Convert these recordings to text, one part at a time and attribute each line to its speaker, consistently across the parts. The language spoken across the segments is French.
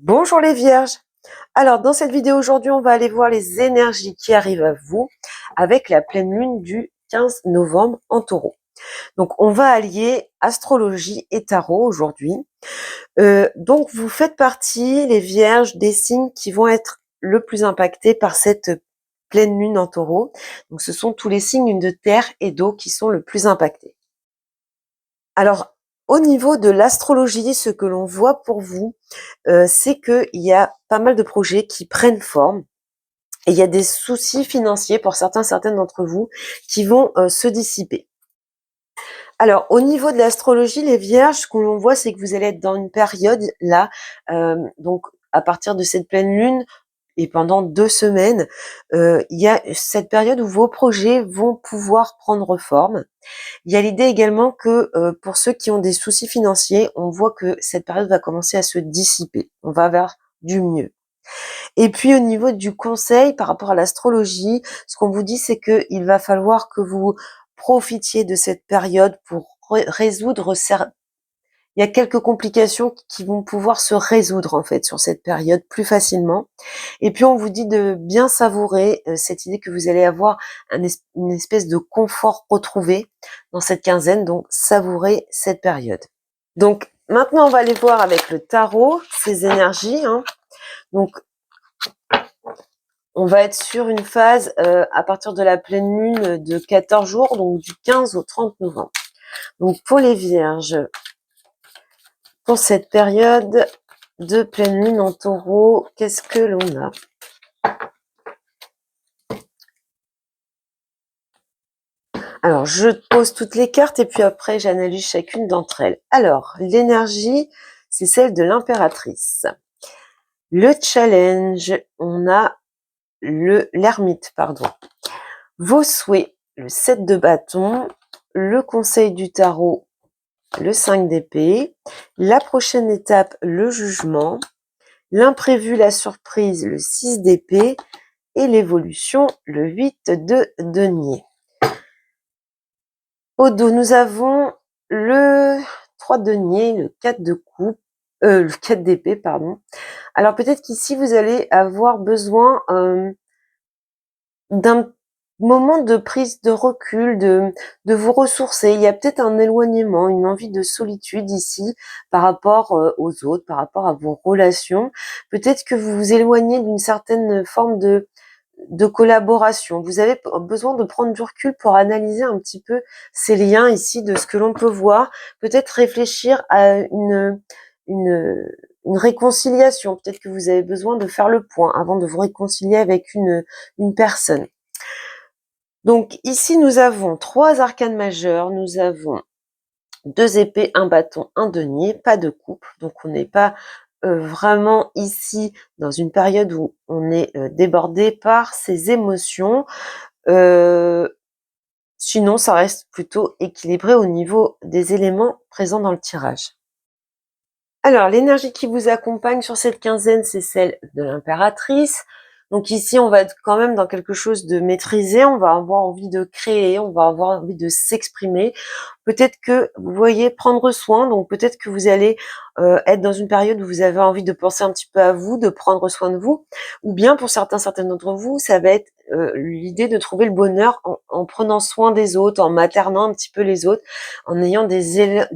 Speaker 1: Bonjour les vierges. Alors dans cette vidéo aujourd'hui, on va aller voir les énergies qui arrivent à vous avec la pleine lune du 15 novembre en taureau. Donc on va allier astrologie et tarot aujourd'hui. Donc vous faites partie, les vierges, des signes qui vont être le plus impactés par cette pleine lune en taureau. Donc ce sont tous les signes de terre et d'eau qui sont le plus impactés. Alors au niveau de l'astrologie, ce que l'on voit pour vous, c'est qu'il y a pas mal de projets qui prennent forme et il y a des soucis financiers pour certaines d'entre vous qui vont se dissiper. Alors, au niveau de l'astrologie, les vierges, ce que l'on voit, c'est que vous allez être dans une période là, donc à partir de cette pleine lune et pendant 2 semaines, il y a cette période où vos projets vont pouvoir prendre forme. Il y a l'idée également que pour ceux qui ont des soucis financiers, on voit que cette période va commencer à se dissiper. On va vers du mieux. Et puis au niveau du conseil par rapport à l'astrologie, ce qu'on vous dit, c'est qu'il va falloir que vous profitiez de cette période pour résoudre. Il y a quelques complications qui vont pouvoir se résoudre en fait sur cette période plus facilement. Et puis on vous dit de bien savourer cette idée que vous allez avoir une espèce de confort retrouvé dans cette quinzaine, donc savourer cette période. Donc maintenant on va aller voir avec le tarot ces énergies. Donc on va être sur une phase à partir de la pleine lune de 14 jours, donc du 15 au 30 novembre. Donc pour les vierges, pour cette période de pleine lune en taureau, qu'est-ce que l'on a? Alors, je pose toutes les cartes et puis après, j'analyse chacune d'entre elles. Alors, l'énergie, c'est celle de l'impératrice. Le challenge, on a l'ermite, pardon. Vos souhaits, le 7 de bâton, le conseil du tarot, le 5 d'épée, la prochaine étape, le jugement, l'imprévu, la surprise, le 6 d'épée et l'évolution, le 8 de denier. Au dos, nous avons le 3 de denier, le 4 de coupe, le 4 d'épée, pardon. Alors peut-être qu'ici, vous allez avoir besoin d'un moment de prise de recul, de vous ressourcer. Il y a peut-être un éloignement, une envie de solitude ici par rapport aux autres, par rapport à vos relations. Peut-être que vous vous éloignez d'une certaine forme de collaboration. Vous avez besoin de prendre du recul pour analyser un petit peu ces liens ici de ce que l'on peut voir. Peut-être réfléchir à une, une réconciliation. Peut-être que vous avez besoin de faire le point avant de vous réconcilier avec une personne. Donc ici, nous avons 3 arcanes majeurs. Nous avons 2 épées, un bâton, un denier, pas de coupe. Donc on n'est pas vraiment ici dans une période où on est débordé par ses émotions. Sinon, ça reste plutôt équilibré au niveau des éléments présents dans le tirage. Alors, l'énergie qui vous accompagne sur cette quinzaine, c'est celle de l'impératrice. Donc ici, on va être quand même dans quelque chose de maîtrisé, on va avoir envie de créer, on va avoir envie de s'exprimer. Peut-être que vous voyez prendre soin, donc peut-être que vous allez être dans une période où vous avez envie de penser un petit peu à vous, de prendre soin de vous, ou bien pour certaines d'entre vous, ça va être l'idée de trouver le bonheur en prenant soin des autres, en maternant un petit peu les autres, en ayant des élans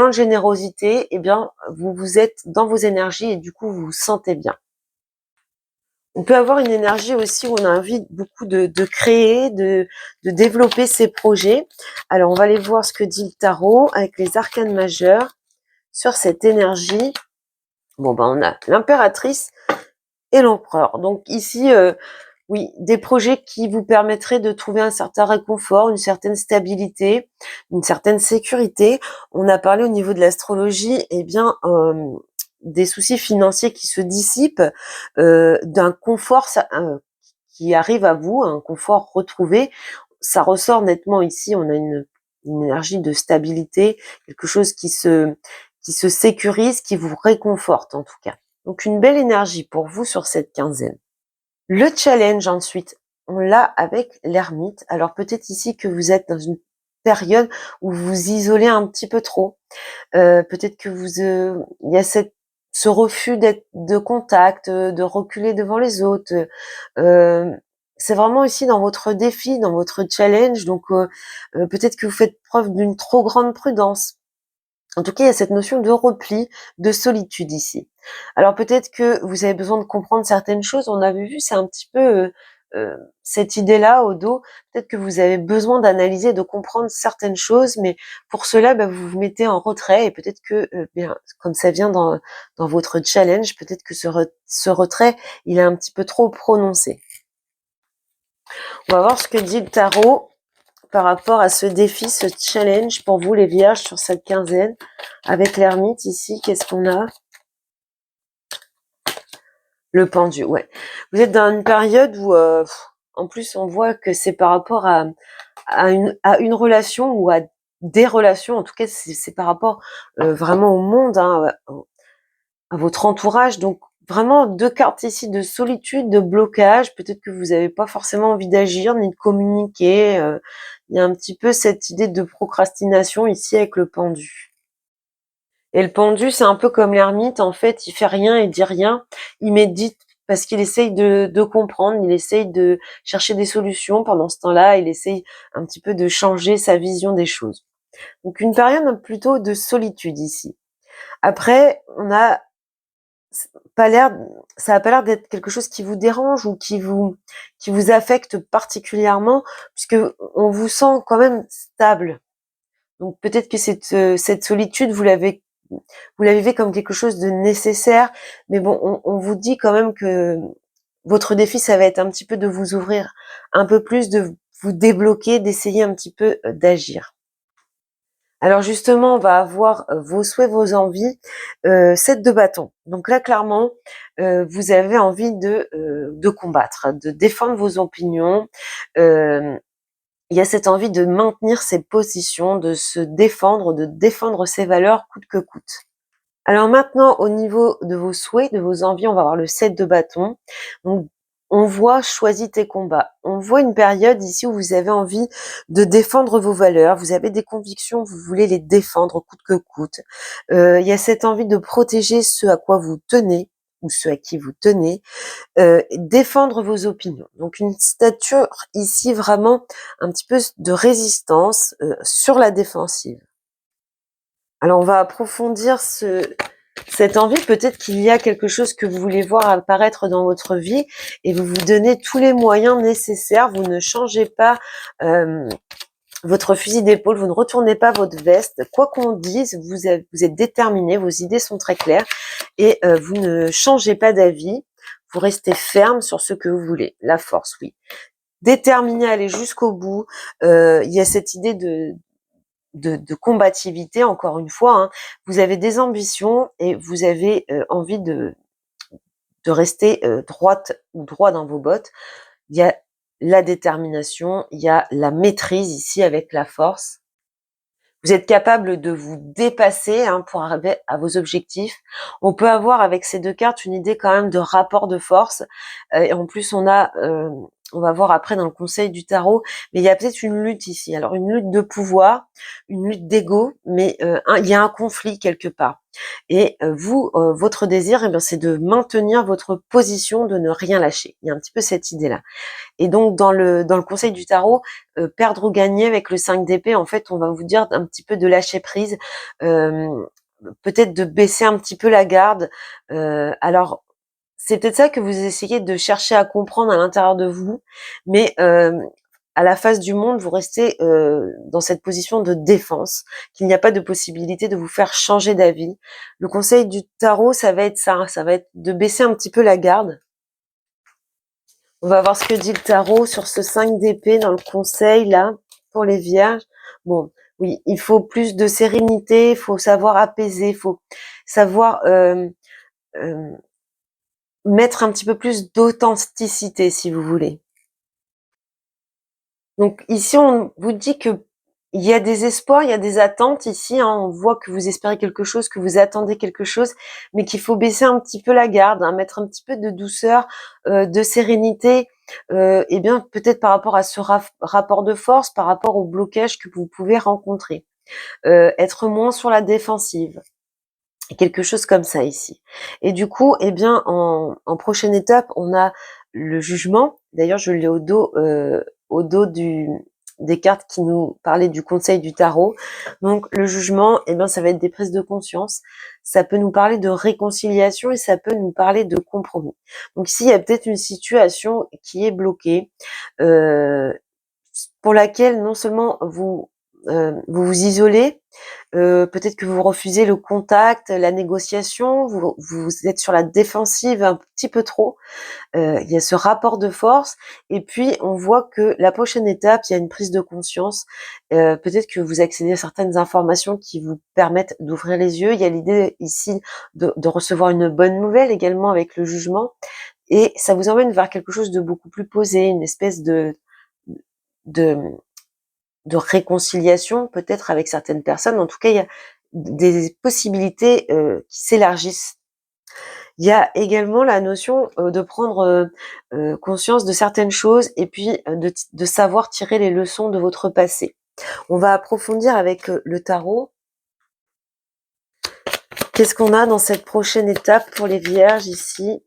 Speaker 1: de générosité. Eh bien, vous êtes dans vos énergies et du coup, vous vous sentez bien. On peut avoir une énergie aussi où on a envie beaucoup de créer, de développer ses projets. Alors, on va aller voir ce que dit le tarot avec les arcanes majeures sur cette énergie. Bon, ben, on a l'impératrice et l'empereur. Donc ici, oui, des projets qui vous permettraient de trouver un certain réconfort, une certaine stabilité, une certaine sécurité. On a parlé au niveau de l'astrologie, eh bien, des soucis financiers qui se dissipent, d'un confort qui arrive à vous, un confort retrouvé. Ça ressort nettement ici, on a une énergie de stabilité, quelque chose qui se sécurise, qui vous réconforte en tout cas. Donc une belle énergie pour vous sur cette quinzaine. Le challenge ensuite, on l'a avec l'ermite. Alors peut-être ici que vous êtes dans une période où vous vous isolez un petit peu trop. Peut-être que il y a cette ce refus d'être de contact, de reculer devant les autres. C'est vraiment ici dans votre défi, dans votre challenge, donc peut-être que vous faites preuve d'une trop grande prudence. En tout cas, il y a cette notion de repli, de solitude ici. Alors peut-être que vous avez besoin de comprendre certaines choses. On avait vu, c'est un petit peu cette idée-là au dos. Peut-être que vous avez besoin d'analyser, de comprendre certaines choses, mais pour cela, vous vous mettez en retrait et peut-être que, bien, comme ça vient dans votre challenge, peut-être que ce retrait, il est un petit peu trop prononcé. On va voir ce que dit le tarot par rapport à ce défi, ce challenge pour vous les vierges sur cette quinzaine. Avec l'ermite ici, qu'est-ce qu'on a? Le pendu, ouais. Vous êtes dans une période où, en plus, on voit que c'est par rapport à une relation ou à des relations. En tout cas, c'est par rapport vraiment au monde, hein, à votre entourage. Donc, vraiment, deux cartes ici de solitude, de blocage. Peut-être que vous n'avez pas forcément envie d'agir ni de communiquer. Il y a un petit peu cette idée de procrastination ici avec le pendu. Et le pendu, c'est un peu comme l'ermite, en fait, il fait rien et dit rien, il médite parce qu'il essaye de comprendre, il essaye de chercher des solutions. Pendant ce temps-là, il essaye un petit peu de changer sa vision des choses. Donc une période plutôt de solitude ici. Après, ça a pas l'air d'être quelque chose qui vous dérange ou qui vous affecte particulièrement, puisque on vous sent quand même stable. Donc peut-être que cette solitude, vous la vivez comme quelque chose de nécessaire, mais bon, on vous dit quand même que votre défi, ça va être un petit peu de vous ouvrir un peu plus, de vous débloquer, d'essayer un petit peu d'agir. Alors justement, on va avoir vos souhaits, vos envies, 7 de bâton. Donc là, clairement, vous avez envie de combattre, de défendre vos opinions. Il y a cette envie de maintenir ses positions, de se défendre, de défendre ses valeurs coûte que coûte. Alors maintenant, au niveau de vos souhaits, de vos envies, on va avoir le 7 de bâton. Donc, on voit choisis tes combats. On voit une période ici où vous avez envie de défendre vos valeurs, vous avez des convictions, vous voulez les défendre coûte que coûte. Il y a cette envie de protéger ce à quoi vous tenez ou ce à qui vous tenez, défendre vos opinions. Donc une stature ici vraiment un petit peu de résistance sur la défensive. Alors on va approfondir cette envie. Peut-être qu'il y a quelque chose que vous voulez voir apparaître dans votre vie et vous vous donnez tous les moyens nécessaires. Vous ne changez pas votre fusil d'épaule, vous ne retournez pas votre veste. Quoi qu'on dise, vous êtes déterminé, vos idées sont très claires et vous ne changez pas d'avis. Vous restez ferme sur ce que vous voulez. La force, oui. Déterminé à aller jusqu'au bout. Il y a cette idée de combativité, encore une fois. Hein. Vous avez des ambitions et vous avez envie de rester droite ou droit dans vos bottes. Il y a la détermination, il y a la maîtrise ici avec la force. Vous êtes capable de vous dépasser pour arriver à vos objectifs. On peut avoir avec ces deux cartes une idée quand même de rapport de force. Et en plus, on va voir après dans le conseil du tarot, mais il y a peut-être une lutte ici. Alors une lutte de pouvoir, une lutte d'ego, mais il y a un conflit quelque part. Et votre désir, c'est de maintenir votre position, de ne rien lâcher. Il y a un petit peu cette idée-là. Et donc dans le conseil du tarot, perdre ou gagner avec le 5 d'épée, en fait, on va vous dire un petit peu de lâcher prise, peut-être de baisser un petit peu la garde. Alors c'est peut-être ça que vous essayez de chercher à comprendre à l'intérieur de vous, mais à la face du monde, vous restez dans cette position de défense, qu'il n'y a pas de possibilité de vous faire changer d'avis. Le conseil du tarot, ça va être ça va être de baisser un petit peu la garde. On va voir ce que dit le tarot sur ce 5 d'épée dans le conseil, là, pour les vierges. Bon, oui, il faut plus de sérénité, il faut savoir apaiser, il faut savoir mettre un petit peu plus d'authenticité, si vous voulez. Donc ici, on vous dit que il y a des espoirs, il y a des attentes ici. Hein, on voit que vous espérez quelque chose, que vous attendez quelque chose, mais qu'il faut baisser un petit peu la garde, mettre un petit peu de douceur, de sérénité, et bien peut-être par rapport à ce rapport de force, par rapport au blocage que vous pouvez rencontrer. Être moins sur la défensive. Quelque chose comme ça ici. Et du coup, eh bien, en prochaine étape, on a le jugement. D'ailleurs, je l'ai au dos des cartes qui nous parlaient du conseil du tarot. Donc, le jugement, eh bien, ça va être des prises de conscience. Ça peut nous parler de réconciliation et ça peut nous parler de compromis. Donc, ici, il y a peut-être une situation qui est bloquée, euh, pour laquelle non seulement vous vous isolez, peut-être que vous refusez le contact, la négociation, vous êtes sur la défensive un petit peu trop. Il y a ce rapport de force et puis on voit que la prochaine étape, il y a une prise de conscience. Peut-être que vous accédez à certaines informations qui vous permettent d'ouvrir les yeux. Il y a l'idée ici de recevoir une bonne nouvelle également avec le jugement et ça vous emmène vers quelque chose de beaucoup plus posé, une espèce de de réconciliation peut-être avec certaines personnes. En tout cas, il y a des possibilités qui s'élargissent. Il y a également la notion de prendre conscience de certaines choses et puis de savoir tirer les leçons de votre passé. On va approfondir avec le tarot. Qu'est-ce qu'on a dans cette prochaine étape pour les vierges ici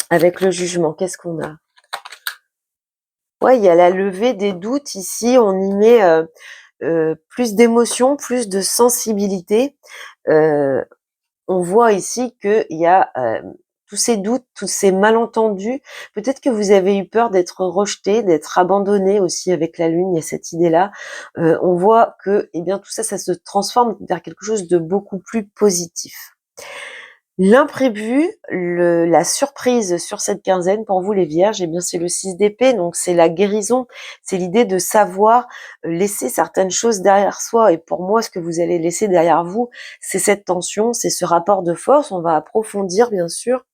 Speaker 1: avec le jugement? Qu'est-ce qu'on a? Ouais, il y a la levée des doutes ici. On y met plus d'émotion, plus de sensibilité. On voit ici qu'il y a tous ces doutes, tous ces malentendus. Peut-être que vous avez eu peur d'être rejeté, d'être abandonné aussi avec la lune. Il y a cette idée-là. On voit que, eh bien, tout ça, ça se transforme vers quelque chose de beaucoup plus positif. L'imprévu, la surprise sur cette quinzaine pour vous les vierges, eh bien c'est le 6 d'épée, donc c'est la guérison, c'est l'idée de savoir laisser certaines choses derrière soi. Et pour moi, ce que vous allez laisser derrière vous, c'est cette tension, c'est ce rapport de force. On va approfondir bien sûr.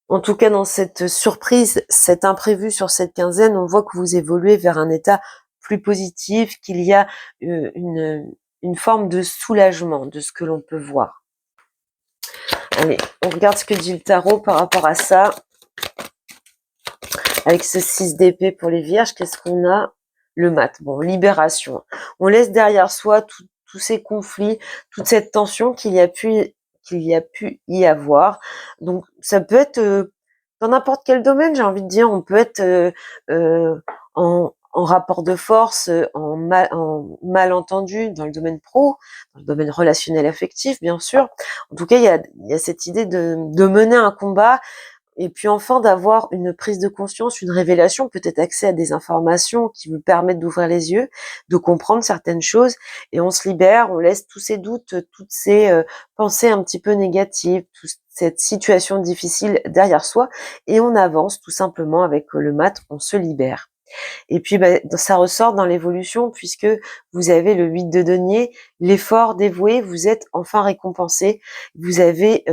Speaker 1: En tout cas, dans cette surprise, cet imprévu sur cette quinzaine, on voit que vous évoluez vers un état plus positif, qu'il y a une forme de soulagement de ce que l'on peut voir. Allez, on regarde ce que dit le tarot par rapport à ça. Avec ce 6 d'épée pour les vierges, qu'est-ce qu'on a? Le mat. Bon, libération. On laisse derrière soi tous ces conflits, toute cette tension qu'il y a pu y avoir. Donc, ça peut être dans n'importe quel domaine, j'ai envie de dire. On peut être en rapport de force, en malentendu dans le domaine pro, dans le domaine relationnel affectif, bien sûr. En tout cas, il y a cette idée de mener un combat et puis enfin d'avoir une prise de conscience, une révélation, peut-être accès à des informations qui vous permettent d'ouvrir les yeux, de comprendre certaines choses et on se libère, on laisse tous ces doutes, toutes ces pensées un petit peu négatives, toute cette situation difficile derrière soi et on avance tout simplement avec le mat, on se libère. Et puis, ça ressort dans l'évolution puisque vous avez le 8 de denier, l'effort dévoué, vous êtes enfin récompensé. Vous avez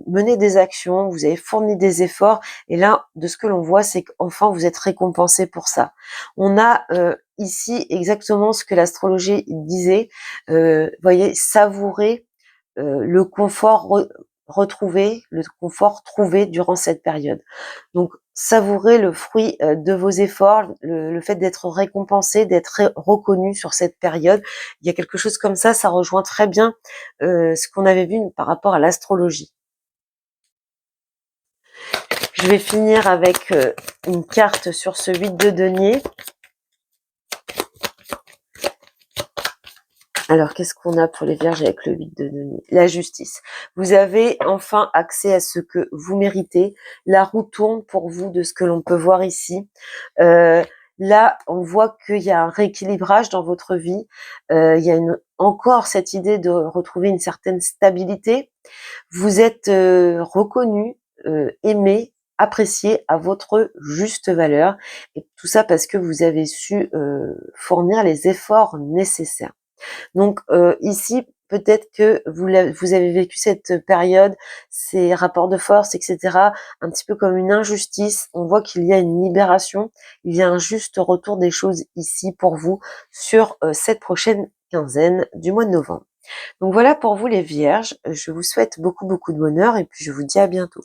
Speaker 1: mené des actions, vous avez fourni des efforts. Et là, de ce que l'on voit, c'est qu'enfin, vous êtes récompensé pour ça. On a ici exactement ce que l'astrologie disait. Voyez, savourer le confort retrouvé, le confort trouvé durant cette période. Donc, savourer le fruit de vos efforts, le fait d'être récompensé, d'être reconnu sur cette période. Il y a quelque chose comme ça rejoint très bien ce qu'on avait vu par rapport à l'astrologie. Je vais finir avec une carte sur ce 8 de denier. Alors, qu'est-ce qu'on a pour les vierges avec le 8 de denier? La justice. Vous avez enfin accès à ce que vous méritez. La roue tourne pour vous de ce que l'on peut voir ici. Là, on voit qu'il y a un rééquilibrage dans votre vie. Il y a encore cette idée de retrouver une certaine stabilité. Vous êtes reconnu, aimé, apprécié à votre juste valeur. Et tout ça parce que vous avez su fournir les efforts nécessaires. Donc ici, peut-être que vous avez vécu cette période, ces rapports de force, etc., un petit peu comme une injustice. On voit qu'il y a une libération, il y a un juste retour des choses ici pour vous sur cette prochaine quinzaine du mois de novembre. Donc voilà pour vous les vierges, je vous souhaite beaucoup de bonheur et puis je vous dis à bientôt.